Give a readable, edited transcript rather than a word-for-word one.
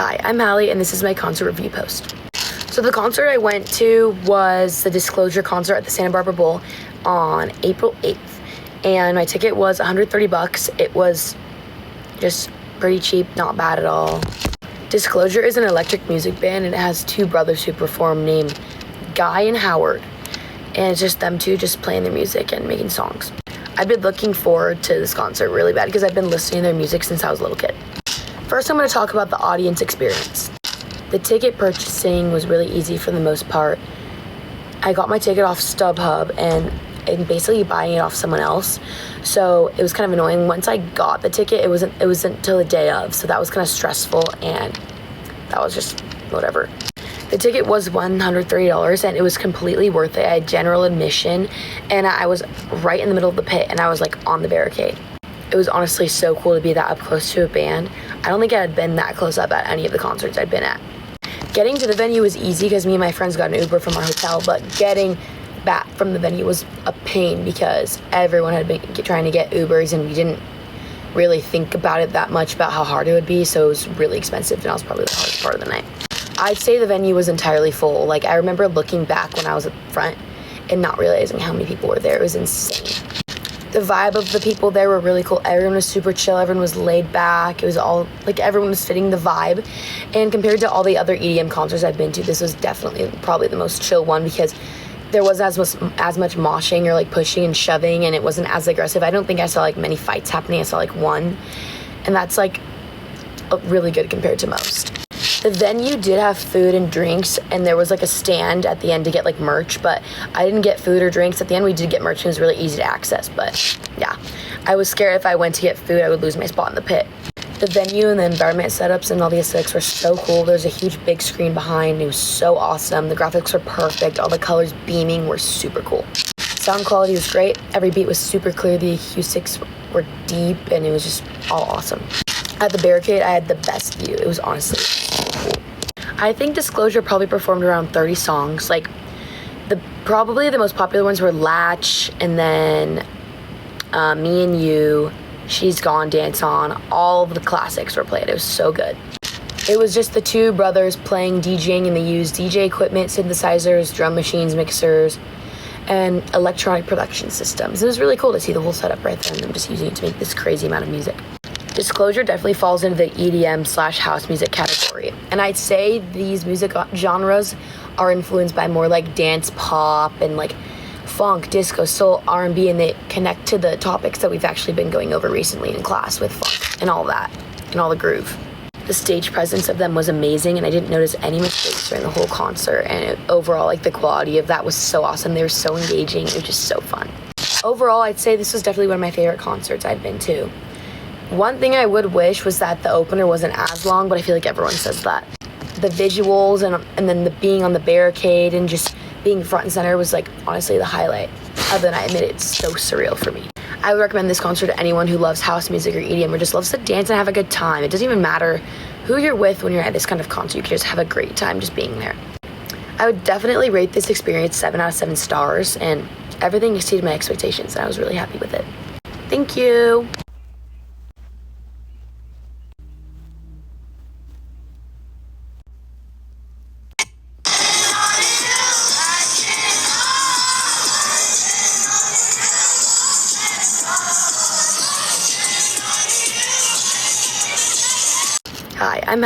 Hi, I'm Hallie, and this is my concert review post. So the concert I went to was the Disclosure concert at the Santa Barbara Bowl on April 8th, and my ticket was $130. It was just pretty cheap, not bad at all. Disclosure is an electric music band, and it has two brothers who perform named Guy and Howard, and it's just them two just playing their music and making songs. I've been looking forward to this concert really bad because I've been listening to their music since I was a little kid. First, I'm going to talk about the audience experience. The ticket purchasing was really easy for the most part. I got my ticket off StubHub and basically buying it off someone else. So it was kind of annoying. Once I got the ticket, it wasn't until the day of. So that was kind of stressful, and that was just whatever. The ticket was $130, and it was completely worth it. I had general admission, and I was right in the middle of the pit, and I was like on the barricade. It was honestly so cool to be that up close to a band. I don't think I had been that close up at any of the concerts I'd been at. Getting to the venue was easy because me and my friends got an Uber from our hotel, but getting back from the venue was a pain because everyone had been trying to get Ubers, and we didn't really think about it that much about how hard it would be, so it was really expensive, and that was probably the hardest part of the night. I'd say the venue was entirely full. Like, I remember looking back when I was up front and not realizing how many people were there. It was insane. The vibe of the people there were really cool. Everyone was super chill. Everyone was laid back. It was all, like, everyone was fitting the vibe. And compared to all the other EDM concerts I've been to, this was definitely probably the most chill one because there wasn't as much moshing or, like, pushing and shoving, and it wasn't as aggressive. I don't think I saw, like, many fights happening. I saw, like, one. And that's, like, really good compared to most. The venue did have food and drinks, and there was like a stand at the end to get like merch, but I didn't get food or drinks. At the end we did get merch, and it was really easy to access, but yeah. I was scared if I went to get food I would lose my spot in the pit. The venue and the environment setups and all the aesthetics were so cool. There's a huge big screen behind. It was so awesome. The graphics were perfect. All the colors beaming were super cool. Sound quality was great. Every beat was super clear. The acoustics were deep, and it was just all awesome. At the barricade, I had the best view. It was honestly cool. I think Disclosure probably performed around 30 songs. Like, probably the most popular ones were Latch, and then Me and You, She's Gone, Dance On. All of the classics were played. It was so good. It was just the two brothers playing DJing, and they used DJ equipment, synthesizers, drum machines, mixers, and electronic production systems. It was really cool to see the whole setup right there, and them just using it to make this crazy amount of music. Disclosure definitely falls into the EDM/house music category, and I'd say these music genres are influenced by more like dance pop and like funk, disco, soul, R&B, and they connect to the topics that we've actually been going over recently in class with funk and all that, and all the groove. The stage presence of them was amazing, and I didn't notice any mistakes during the whole concert, and overall, like, the quality of that was so awesome. They were so engaging. It was just so fun. Overall, I'd say this was definitely one of my favorite concerts I've been to. One thing I would wish was that the opener wasn't as long, but I feel like everyone says that. The visuals and then the being on the barricade and just being front and center was, like, honestly the highlight of the night. I admit, it's so surreal for me. I would recommend this concert to anyone who loves house music or EDM or just loves to dance and have a good time. It doesn't even matter who you're with when you're at this kind of concert. You can just have a great time just being there. I would definitely rate this experience 7 out of 7 stars, and everything exceeded my expectations, and I was really happy with it. Thank you. Hi, I'm